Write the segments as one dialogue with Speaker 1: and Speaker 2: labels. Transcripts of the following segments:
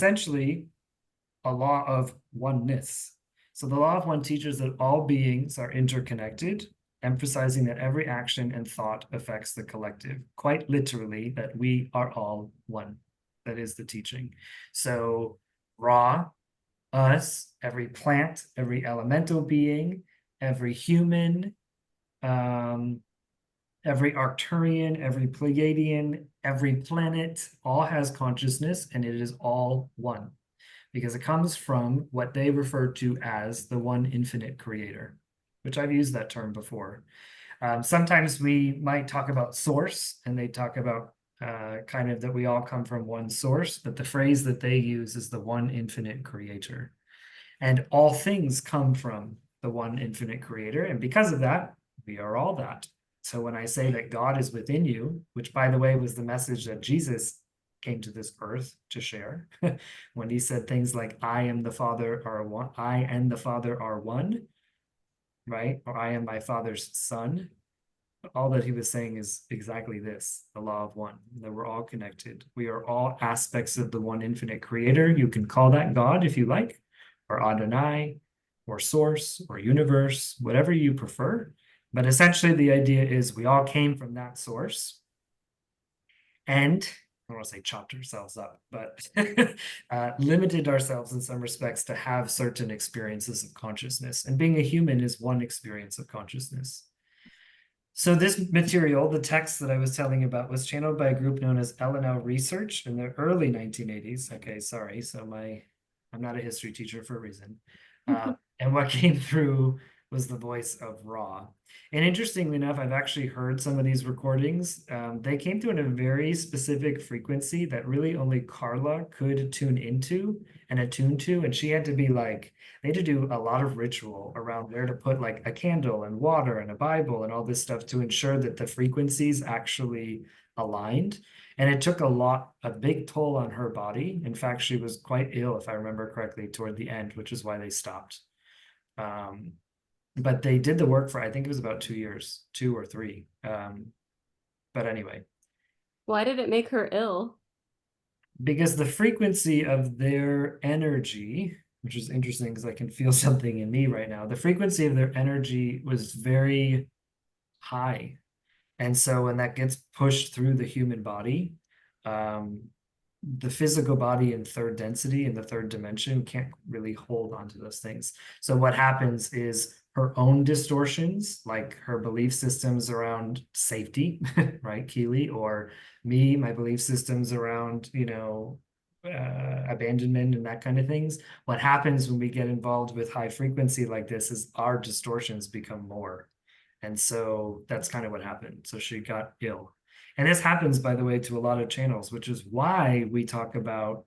Speaker 1: essentially a law of oneness. So the law of one teaches that all beings are interconnected, emphasizing that every action and thought affects the collective, quite literally, that we are all one. That is the teaching. So Ra, us, every plant, every elemental being, every human, every Arcturian, every Pleiadian, every planet, all has consciousness, and it is all one, because it comes from what they refer to as the one infinite creator, which I've used that term before. Sometimes we might talk about source, and they talk about kind of that we all come from one source, but the phrase that they use is the one infinite creator. And all things come from the one infinite creator. And because of that, we are all that. So when I say that God is within you, which by the way was the message that Jesus came to this earth to share, when he said things like, I am the Father are one, I and the Father are one, right? Or I am my Father's son. All that he was saying is exactly this, the law of one, that we're all connected. We are all aspects of the one infinite creator. You can call that God if you like, or Adonai, or source, or universe, whatever you prefer. But essentially the idea is we all came from that source. And I don't want to say chopped ourselves up, but limited ourselves in some respects to have certain experiences of consciousness. And being a human is one experience of consciousness. So this material, the text that I was telling about, was channeled by a group known as L&L Research in the early 1980s. Okay, sorry. So I'm not a history teacher for a reason. And what came through was the voice of Ra. And interestingly enough, I've actually heard some of these recordings. They came through in a very specific frequency that really only Carla could tune into and attune to. And she had to be like, they had to do a lot of ritual around where to put like a candle and water and a Bible and all this stuff to ensure that the frequencies actually aligned. And it took a big toll on her body. In fact, she was quite ill, if I remember correctly, toward the end, which is why they stopped. But they did the work for, I think it was about 2 years, 2 or 3. But anyway.
Speaker 2: Why did it make her ill?
Speaker 1: Because the frequency of their energy, which is interesting because I can feel something in me right now, the frequency of their energy was very high. And so when that gets pushed through the human body, the physical body in third density in the third dimension can't really hold onto those things. So what happens is her own distortions, like her belief systems around safety, right, Keely, or me, my belief systems around, abandonment and that kind of things. What happens when we get involved with high frequency like this is our distortions become more. And so that's kind of what happened. So she got ill. And this happens, by the way, to a lot of channels, which is why we talk about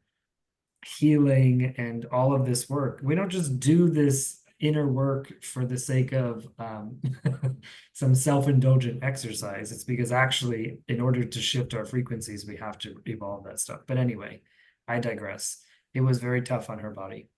Speaker 1: healing and all of this work. We don't just do this inner work for the sake of some self-indulgent exercise. It's because actually, in order to shift our frequencies, we have to evolve that stuff. But anyway, I digress. It was very tough on her body.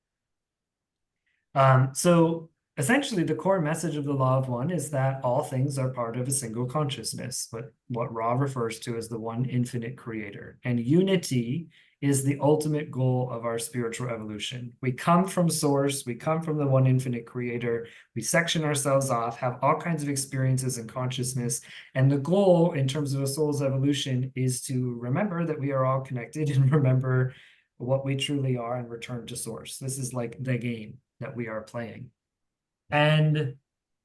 Speaker 1: So essentially, the core message of the law of one is that all things are part of a single consciousness, what Ra refers to as the one infinite creator. And unity is the ultimate goal of our spiritual evolution. We come from source, we come from the one infinite creator, we section ourselves off, have all kinds of experiences and consciousness. And the goal in terms of a soul's evolution is to remember that we are all connected and remember what we truly are and return to source. This is like the game that we are playing. And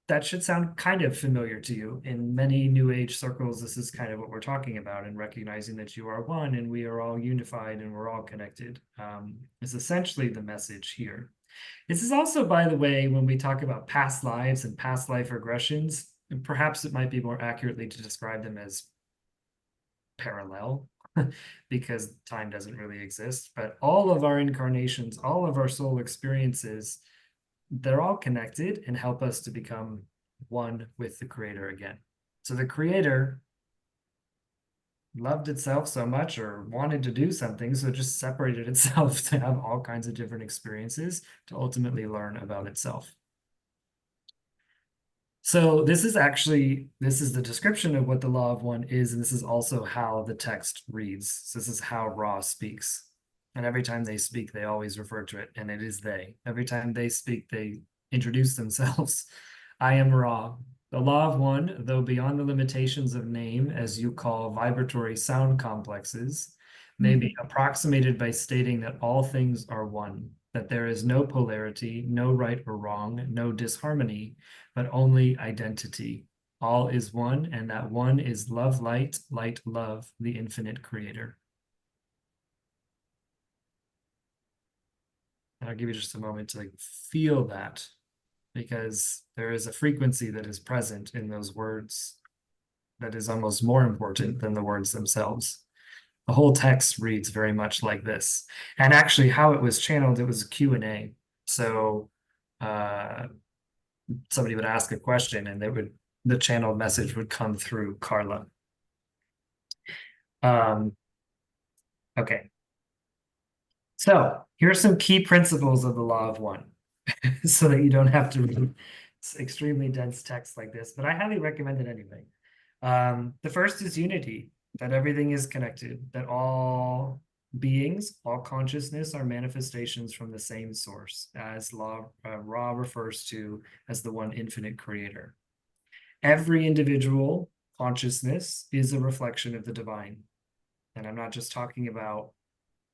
Speaker 1: that should sound kind of familiar to you. In many New Age circles, this is kind of what we're talking about, and recognizing that you are one and we are all unified and we're all connected is essentially the message here. This is also, by the way, when we talk about past lives and past life regressions, and perhaps it might be more accurately to describe them as parallel because time doesn't really exist, but all of our incarnations, all of our soul experiences, they're all connected and help us to become one with the creator again. So the creator loved itself so much or wanted to do something, so it just separated itself to have all kinds of different experiences to ultimately learn about itself. So this is the description of what the law of one is, and this is also how the text reads. So this is how Ra speaks. And every time they speak, they always refer to it, and it is they. Every time they speak, they introduce themselves. I am Ra. The law of one, though beyond the limitations of name, as you call vibratory sound complexes, may be approximated by stating that all things are one, that there is no polarity, no right or wrong, no disharmony, but only identity. All is one, and that one is love, light, light, love, the infinite creator. And I'll give you just a moment to like feel that, because there is a frequency that is present in those words that is almost more important than the words themselves. The whole text reads very much like this. And actually how it was channeled, it was a Q&A. So uh, somebody would ask a question and the channeled message would come through Carla. Okay. So here are some key principles of the law of one so that you don't have to read extremely dense text like this, but I highly recommend it anyway. The first is unity, that everything is connected, that all beings, all consciousness are manifestations from the same source, as Ra refers to as the one infinite creator. Every individual consciousness is a reflection of the divine. And I'm not just talking about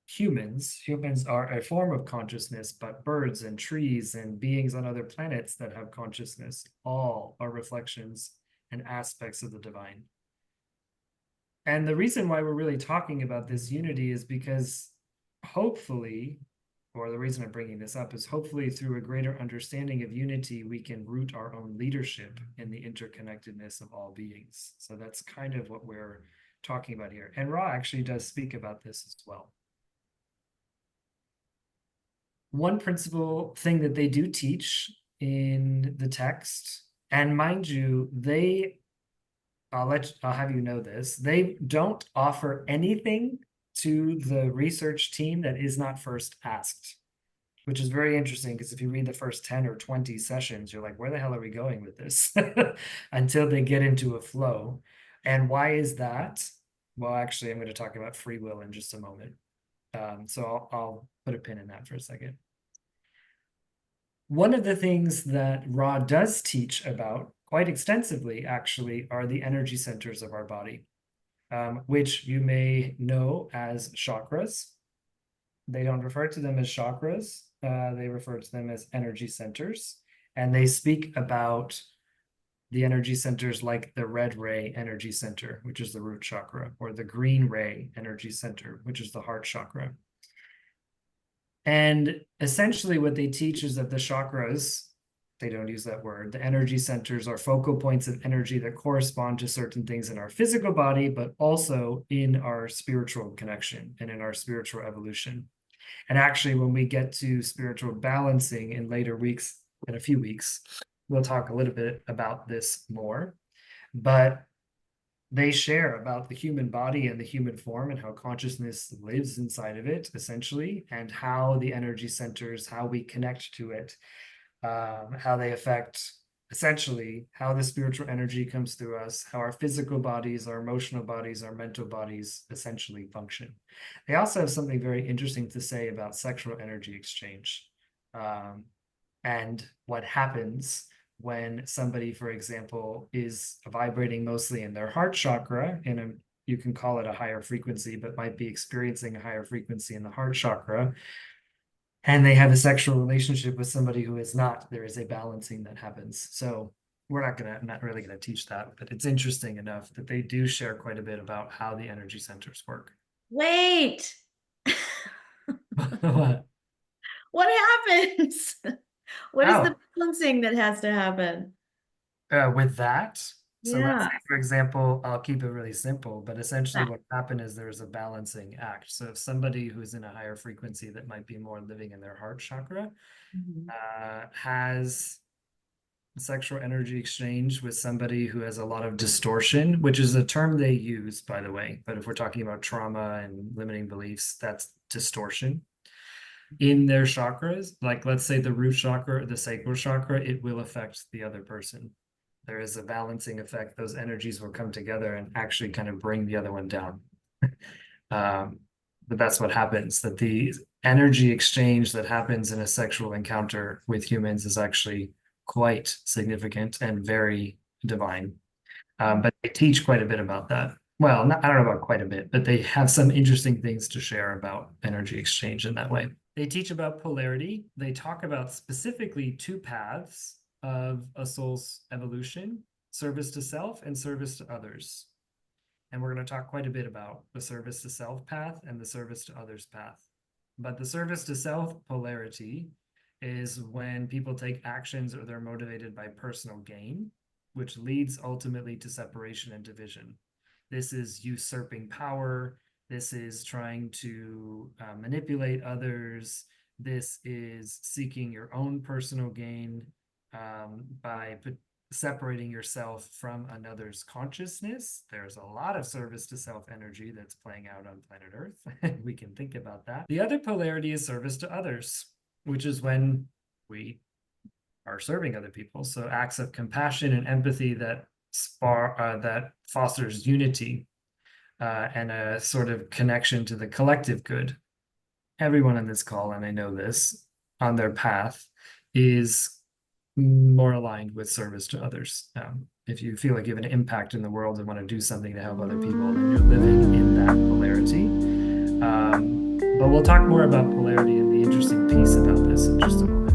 Speaker 1: humans. Humans are a form of consciousness, but birds and trees and beings on other planets that have consciousness all are reflections and aspects of the divine. And the reason why we're really talking about this unity is because hopefully, or the reason I'm bringing this up is hopefully through a greater understanding of unity, we can root our own leadership in the interconnectedness of all beings. So that's kind of what we're talking about here. And Ra actually does speak about this as well. One principal thing that they do teach in the text, and mind you, I'll have you know this, they don't offer anything to the research team that is not first asked, which is very interesting because if you read the first 10 or 20 sessions, you're like, where the hell are we going with this? Until they get into a flow. And why is that? Well, actually, I'm going to talk about free will in just a moment. So I'll put a pin in that for a second. One of the things that Ra does teach about quite extensively, actually, are the energy centers of our body, which you may know as chakras. They don't refer to them as chakras. They refer to them as energy centers. And they speak about the energy centers like the red ray energy center, which is the root chakra, or the green ray energy center, which is the heart chakra. And essentially what they teach is that the chakras, they don't use that word, the energy centers are focal points of energy that correspond to certain things in our physical body, but also in our spiritual connection and in our spiritual evolution. And actually, when we get to spiritual balancing in later weeks, in a few weeks, we'll talk a little bit about this more. But they share about the human body and the human form and how consciousness lives inside of it, essentially, and how the energy centers, how we connect to it, how they affect, essentially, how the spiritual energy comes through us, how our physical bodies, our emotional bodies, our mental bodies essentially function. They also have something very interesting to say about sexual energy exchange, and what happens when somebody, for example, is vibrating mostly in their heart chakra, you can call it a higher frequency, but might be experiencing a higher frequency in the heart chakra, and they have a sexual relationship with somebody who is not, there is a balancing that happens. So I'm not really gonna teach that, but it's interesting enough that they do share quite a bit about how the energy centers work.
Speaker 2: Wait,
Speaker 1: What?
Speaker 2: what happens? What is the
Speaker 1: Oh,
Speaker 2: balancing that has to happen?
Speaker 1: with that. So let's
Speaker 2: Yeah.
Speaker 1: say, for example, I'll keep it really simple, but essentially what happened is there's a balancing act. So if somebody who's in a higher frequency that might be more living in their heart chakra
Speaker 2: Mhm.
Speaker 1: has sexual energy exchange with somebody who has a lot of distortion, which is a term they use, by the way. But if we're talking about trauma and limiting beliefs, that's distortion in their chakras. Like, let's say the root chakra or the sacral chakra, it will affect the other person. There is a balancing effect. Those energies will come together and actually kind of bring the other one down. Um, But that's what happens, that the energy exchange that happens in a sexual encounter with humans is actually quite significant and very divine. But they teach quite a bit about that. Well, I don't know about quite a bit, but they have some interesting things to share about energy exchange in that way. They teach about polarity. They talk about specifically two paths of a soul's evolution: service to self and service to others. And we're going to talk quite a bit about the service to self path and the service to others path. But the service to self polarity is when people take actions or they're motivated by personal gain, which leads ultimately to separation and division. This is usurping power. This is trying to manipulate others. This is seeking your own personal gain by separating yourself from another's consciousness. There's a lot of service to self energy that's playing out on planet Earth. We can think about that. The other polarity is service to others, which is when we are serving other people. So acts of compassion and empathy that fosters unity and a sort of connection to the collective good. Everyone on this call, and I know this, on their path is more aligned with service to others. If you feel like you have an impact in the world and want to do something to help other people, then you're living in that polarity. But we'll talk more about polarity and the interesting piece about this in just a moment.